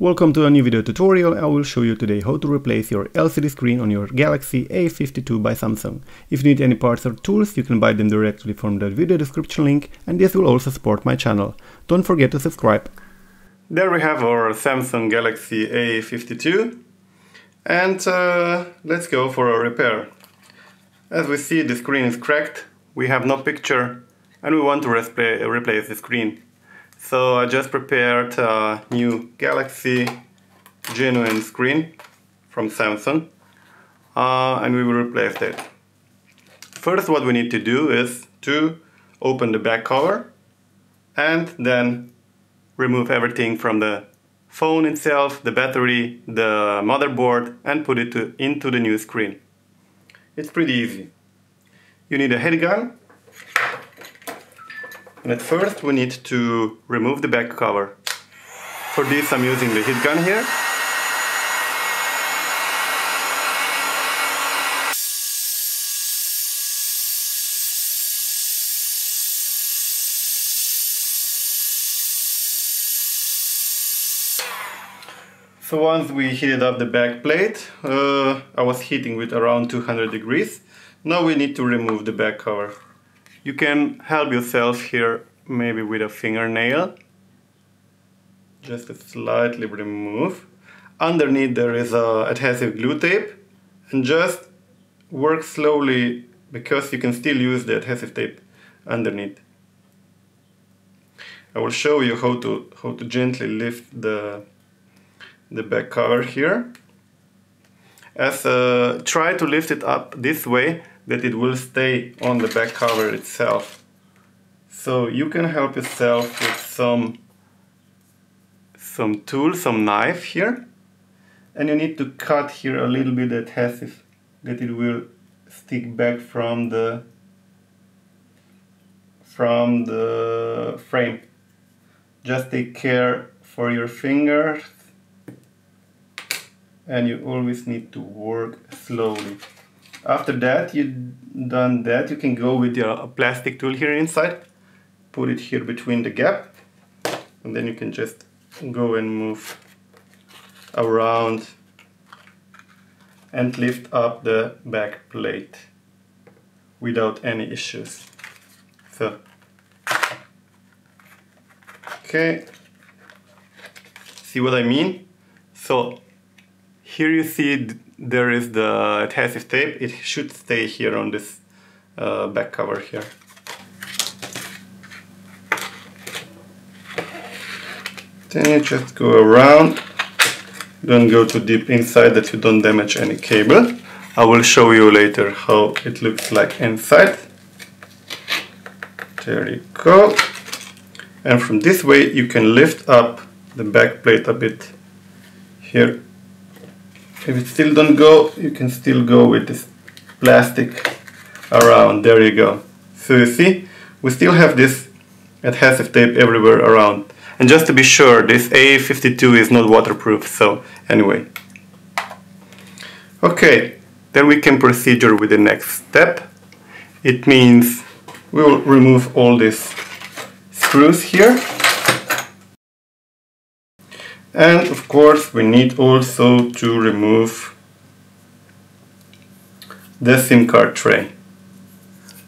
Welcome to a new video tutorial. I will show you today how to replace your LCD screen on your Galaxy A52 by Samsung. If you need any parts or tools, you can buy them directly from the video description link, and this will also support my channel. Don't forget to subscribe. There we have our Samsung Galaxy A52, and let's go for a repair. As we see, the screen is cracked, we have no picture, and we want to replace the screen. So I just prepared a new Galaxy genuine screen from Samsung, and we will replace that. First, what we need to do is to open the back cover and then remove everything from the phone itself, the battery, the motherboard, and put it into the new screen. It's pretty easy. You need a head gun. And at first we need to remove the back cover. For this I'm using the heat gun here. So once we heated up the back plate, I was heating with around 200 degrees. Now we need to remove the back cover. You can help yourself here, maybe with a fingernail. Just to slightly remove. Underneath there is a adhesive glue tape, and just work slowly because you can still use the adhesive tape underneath. I will show you how to gently lift the back cover here. Try to lift it up this way that it will stay on the back cover itself. So you can help yourself with some tool, some knife here, and you need to cut here a little bit adhesive that it will stick back from the frame. Just take care for your fingers, and you always need to work slowly. After that, you've done that, you can go with your plastic tool here inside, put it here between the gap, and then you can just go and move around and lift up the back plate without any issues. So, okay, see what I mean? So, here you see there is the adhesive tape. It should stay here on this back cover here. Then you just go around. Don't go too deep inside that you don't damage any cable. I will show you later how it looks like inside. There you go. And from this way you can lift up the back plate a bit here. If it still don't go, you can still go with this plastic around. There you go. So you see, we still have this adhesive tape everywhere around. And just to be sure, this A52 is not waterproof, so anyway. Okay, then we can proceed with the next step. It means we will remove all these screws here. And of course we need also to remove the SIM card tray.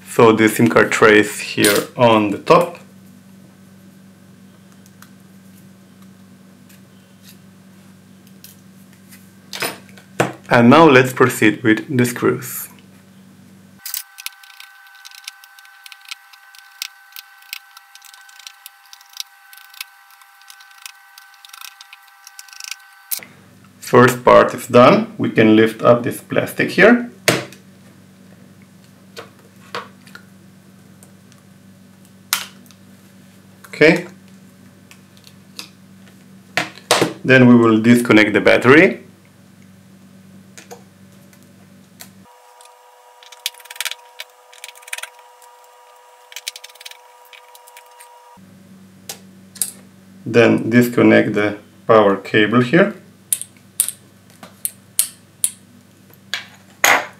So the SIM card tray is here on the top. And now let's proceed with the screws. First part is done. We can lift up this plastic here. Okay. Then we will disconnect the battery. Then disconnect the power cable here.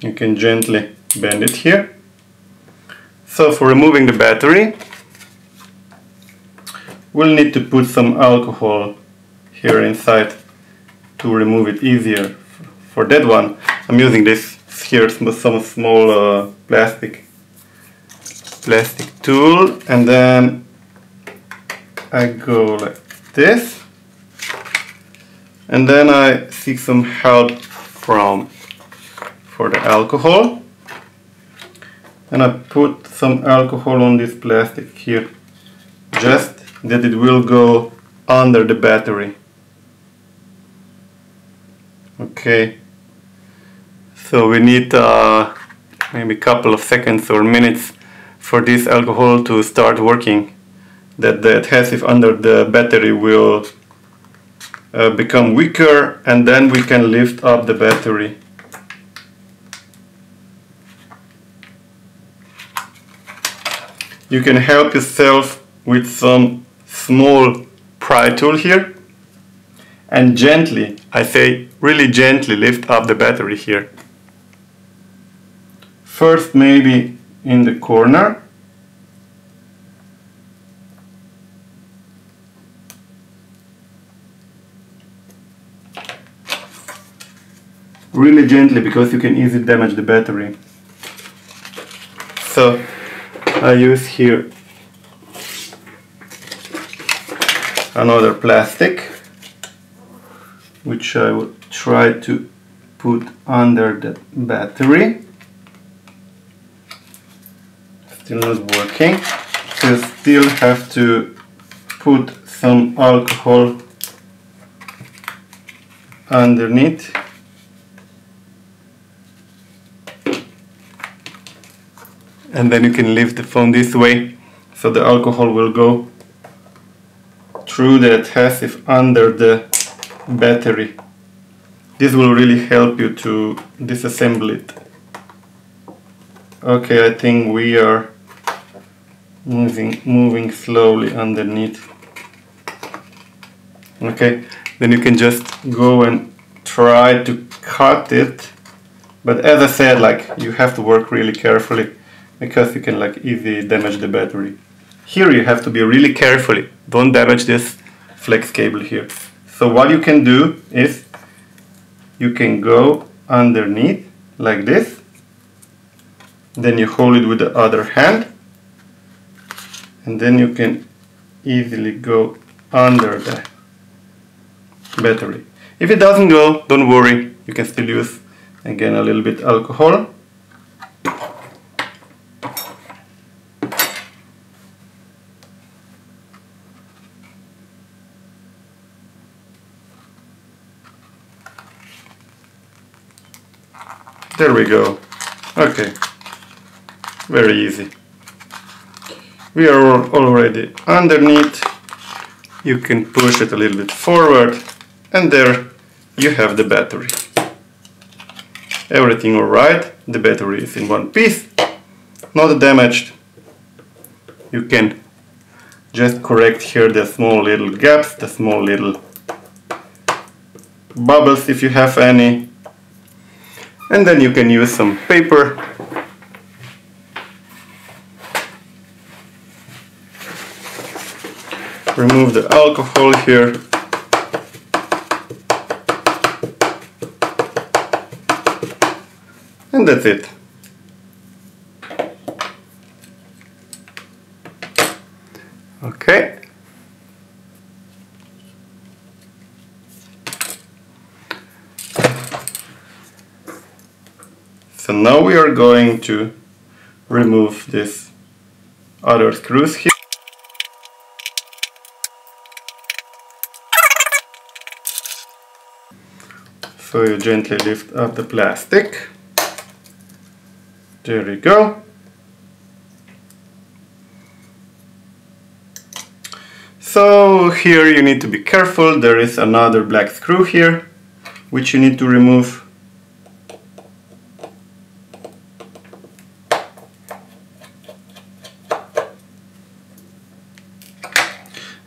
You can gently bend it here. So for removing the battery, we'll need to put some alcohol here inside to remove it easier. For that one, I'm using this here, some small plastic tool, and then I go like this, and then I seek some help for the alcohol, and I put some alcohol on this plastic here, just that it will go under the battery. Okay, so we need maybe a couple of seconds or minutes for this alcohol to start working, that the adhesive under the battery will become weaker, and then we can lift up the battery. You can help yourself with some small pry tool here, and gently, I say really gently, lift up the battery here. First maybe in the corner, really gently, because you can easily damage the battery. So I use here another plastic, which I will try to put under the battery. Still not working, so you still have to put some alcohol underneath. And then you can lift the phone this way, so the alcohol will go through the adhesive under the battery. This will really help you to disassemble it. Okay, I think we are moving slowly underneath. Okay, then you can just go and try to cut it, but as I said, like, you have to work really carefully, because you can like easily damage the battery. Here you have to be really carefully, don't damage this flex cable here. So what you can do is you can go underneath like this, then you hold it with the other hand, and then you can easily go under the battery. If it doesn't go, don't worry, you can still use again a little bit alcohol. There we go. Okay, very easy. We are already underneath. You can push it a little bit forward, and there you have the battery. Everything alright, the battery is in one piece, not damaged. You can just correct here the small little gaps, the small little bubbles if you have any. And then you can use some paper remove the alcohol here, and that's it. Okay. So now we are going to remove these other screws here. So you gently lift up the plastic. There we go. So here you need to be careful. There is another black screw here, which you need to remove.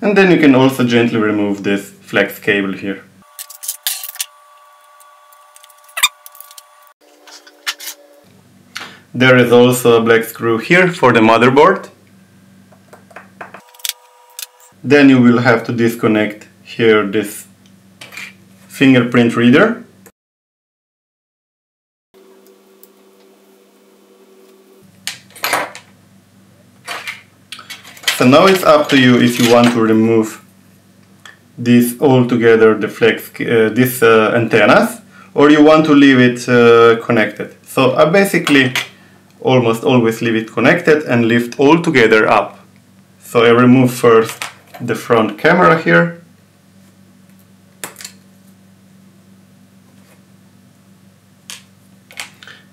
And then you can also gently remove this flex cable here. There is also a black screw here for the motherboard. Then you will have to disconnect here this fingerprint reader. So now it's up to you if you want to remove these altogether, these antennas, or you want to leave it connected. So I basically almost always leave it connected and lift all together up. So I remove first the front camera here.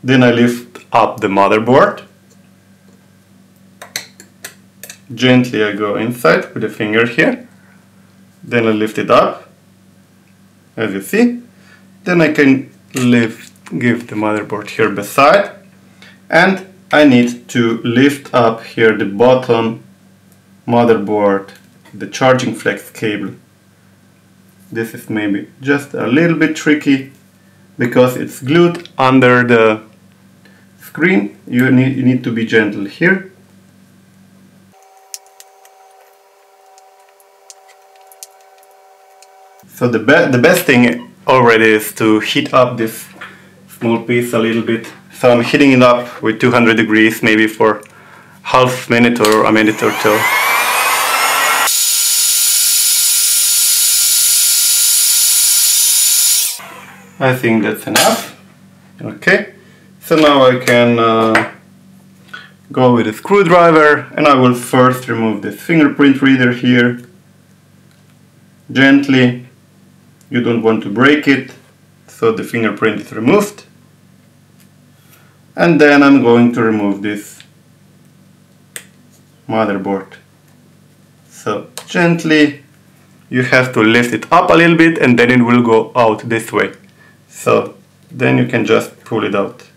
Then I lift up the motherboard. Gently I go inside with the finger here. Then I lift it up, as you see. Then I can give the motherboard here beside. And I need to lift up here the bottom motherboard, the charging flex cable. This is maybe just a little bit tricky because it's glued under the screen. You need to be gentle here. So the best thing already is to heat up this small piece a little bit. So I'm heating it up with 200 degrees, maybe for half minute or a minute or two. I think that's enough. Okay, so now I can go with a screwdriver, and I will first remove this fingerprint reader here. Gently. You don't want to break it, so the fingerprint is removed. And then I'm going to remove this motherboard. So gently, you have to lift it up a little bit and then it will go out this way. So then you can just pull it out.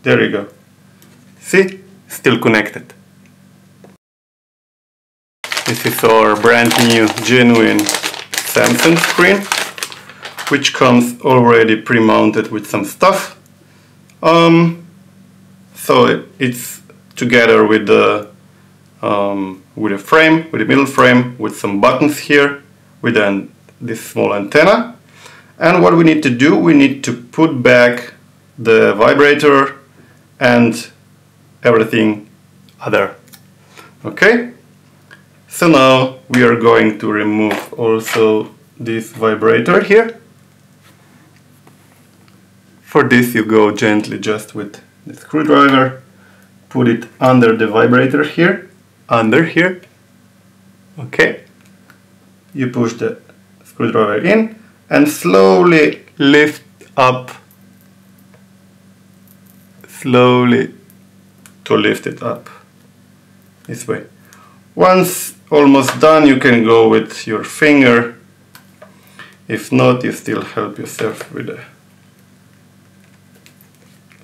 There you go. See? Still connected. This is our brand new, genuine Samsung screen, which comes already pre-mounted with some stuff. So it's together with the frame, with the middle frame, with some buttons here, with this small antenna. And what we need to do, we need to put back the vibrator and everything other. Okay? So now we are going to remove also this vibrator here. For this you go gently just with the screwdriver, put it under the vibrator here, under here. Okay. You push the screwdriver in and slowly lift up, slowly to lift it up this way. Once almost done, you can go with your finger. If not, you still help yourself with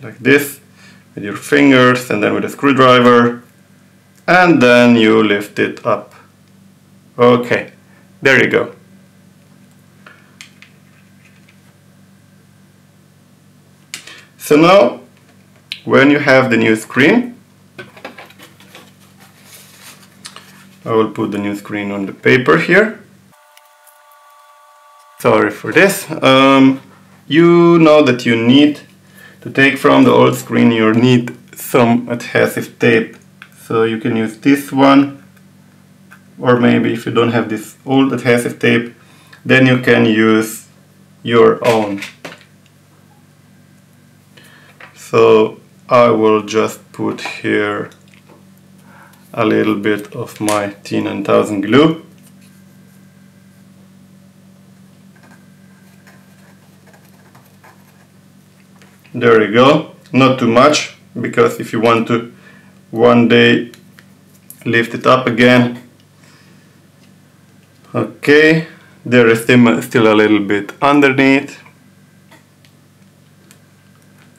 like this, with your fingers, and then with a screwdriver, and then you lift it up. Okay, there you go. So now, when you have the new screen, I will put the new screen on the paper here. Sorry for this. You know that you need to take from the old screen, you need some adhesive tape. So you can use this one, or maybe if you don't have this old adhesive tape, then you can use your own. So I will just put here a little bit of my T9000 glue. There you go. Not too much, because if you want to one day lift it up again. Okay, there is still a little bit underneath.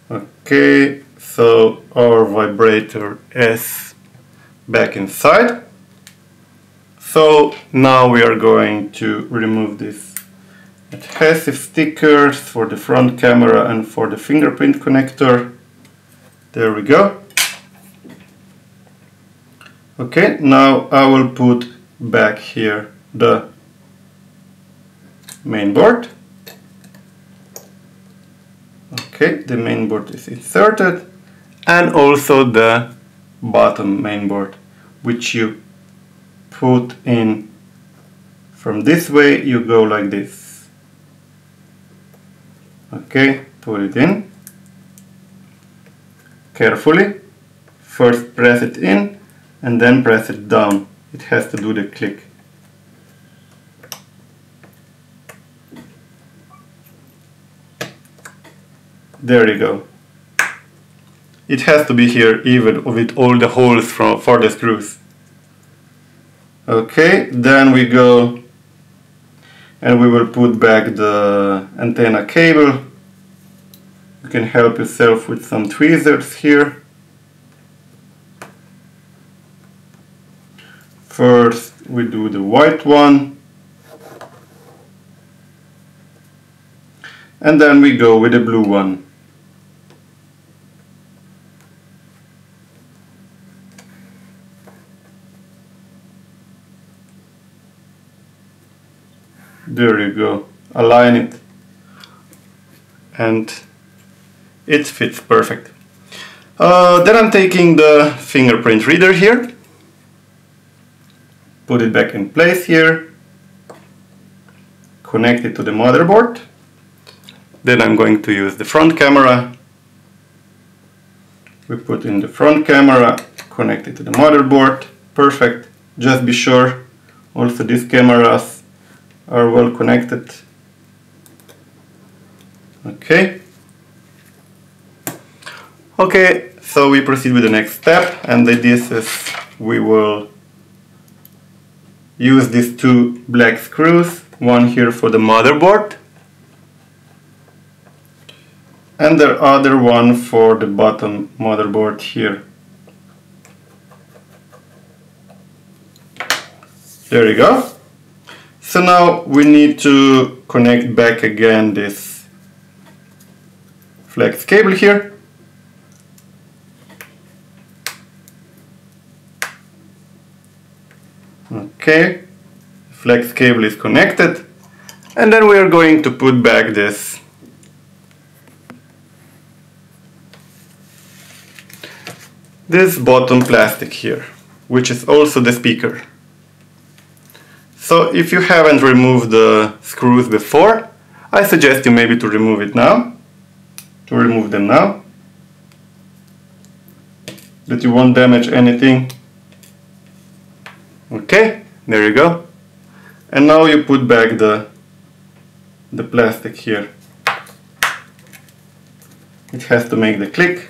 Okay, so our vibrator is back inside. So now we are going to remove this adhesive stickers for the front camera and for the fingerprint connector. There we go. Okay, now I will put back here the main board. Okay, the mainboard is inserted, and also the bottom mainboard, which you put in from this way. You go like this. Okay, put it in carefully. First press it in and then press it down. It has to do the click. There you go. It has to be here even with all the holes for the screws. Okay, then we go and we will put back the antenna cable. You can help yourself with some tweezers here. First we do the white one, and then we go with the blue one. There you go, align it, and it fits perfect. Then I'm taking the fingerprint reader here, put it back in place here, connect it to the motherboard. Then I'm going to use the front camera. We put in the front camera, connect it to the motherboard. Perfect. Just be sure also these cameras are well connected. Okay. Okay, so we proceed with the next step, and the idea is we will use these two black screws, one here for the motherboard and the other one for the bottom motherboard here. There you go. So now we need to connect back again this flex cable here. Okay, flex cable is connected, and then we are going to put back this bottom plastic here, which is also the speaker. So if you haven't removed the screws before, I suggest you maybe to remove it now, remove them now, that you won't damage anything. Okay, there you go. And now you put back the plastic here. It has to make the click.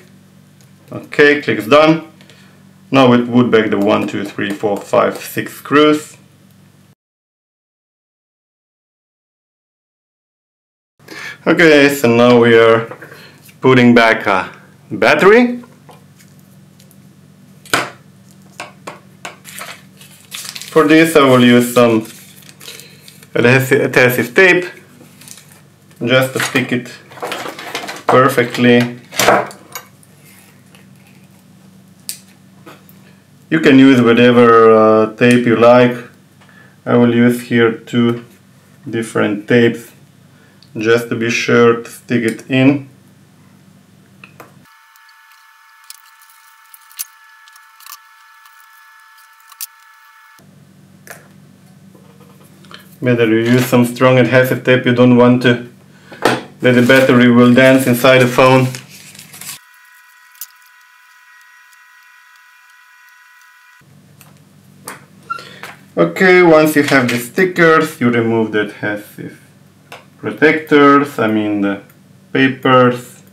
Okay, click is done. Now we put back the 1, 2, 3, 4, 5, 6 screws. Okay, so now we are putting back a battery. For this I will use some adhesive tape just to stick it perfectly. You can use whatever tape you like. I will use here 2 different tapes just to be sure to stick it in. Better you use some strong adhesive tape. You don't want to that the battery will dance inside the phone. Okay, once you have the stickers, you remove the adhesive protectors, the papers.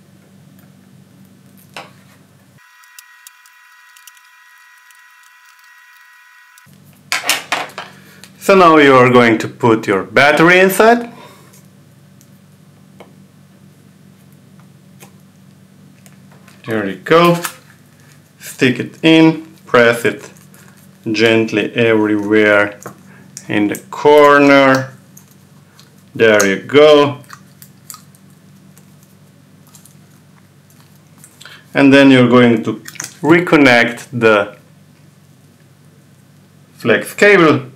So now you are going to put your battery inside. There you go. Stick it in, press it gently everywhere in the corner. There you go. And then you're going to reconnect the flex cable.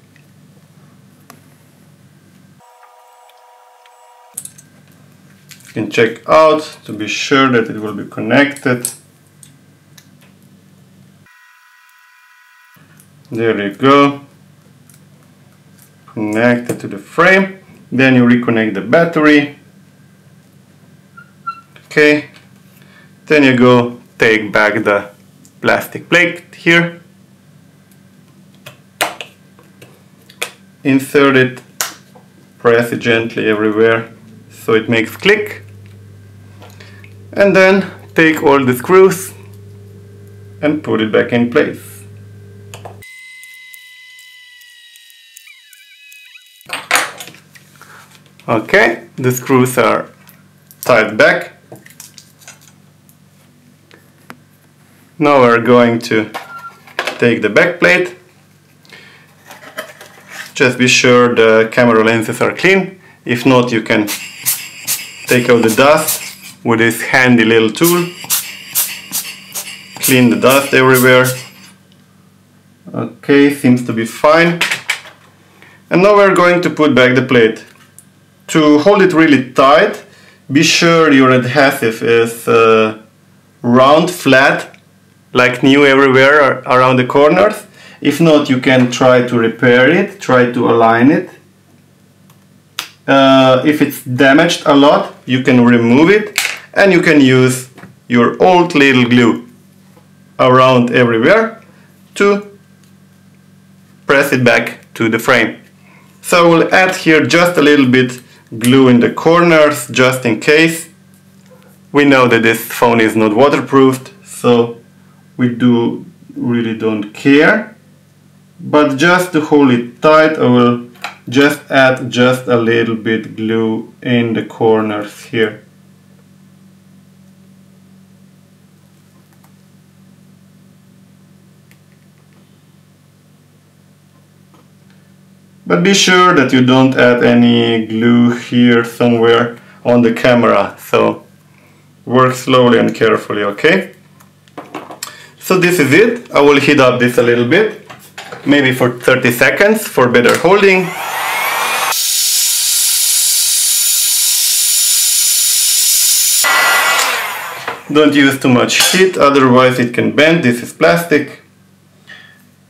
You can check out to be sure that it will be connected. There you go. Connected to the frame. Then you reconnect the battery. Okay. Then you go take back the plastic plate here. Insert it. Press it gently everywhere so it makes click. And then take all the screws and put it back in place. Okay, the screws are tied back. Now we're going to take the back plate. Just be sure the camera lenses are clean. If not, you can take out the dust with this handy little tool. Clean the dust everywhere. Okay, seems to be fine. And now we're going to put back the plate. To hold it really tight, be sure your adhesive is round, flat, like new everywhere around the corners. If not, you can try to repair it, try to align it. If it's damaged a lot, you can remove it and you can use your old little glue around everywhere to press it back to the frame. So we'll add here just a little bit glue in the corners just in case. We know that this phone is not waterproofed, so we really don't care. But just to hold it tight, I will just add just a little bit glue in the corners here. But be sure that you don't add any glue here somewhere on the camera, so work slowly and carefully, okay? So this is it. I will heat up this a little bit, maybe for 30 seconds for better holding. Don't use too much heat, otherwise it can bend. This is plastic.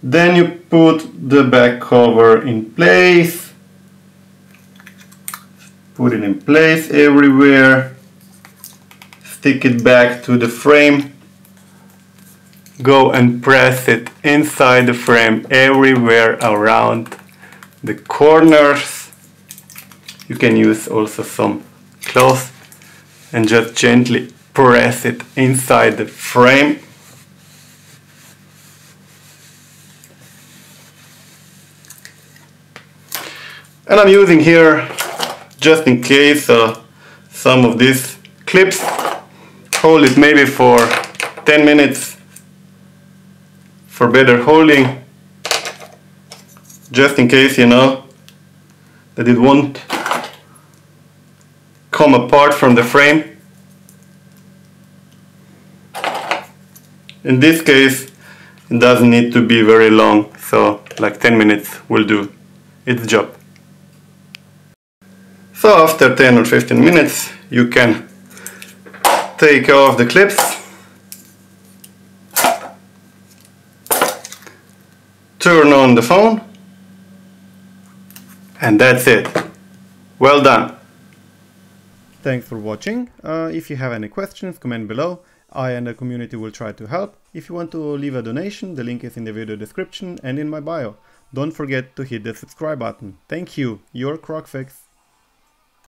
Then you put the back cover in place. Put it in place everywhere. Stick it back to the frame. Go and press it inside the frame everywhere around the corners. You can use also some cloth and just gently press it inside the frame. And I'm using here, just in case, some of these clips. Hold it maybe for 10 minutes for better holding. Just in case, you know, that it won't come apart from the frame. In this case, it doesn't need to be very long, so like 10 minutes will do its job. So after 10 or 15 minutes you can take off the clips, turn on the phone, and that's it. Well done! Thanks for watching. If you have any questions, comment below. I and the community will try to help. If you want to leave a donation, the link is in the video description and in my bio. Don't forget to hit the subscribe button. Thank you, your CrocFIX.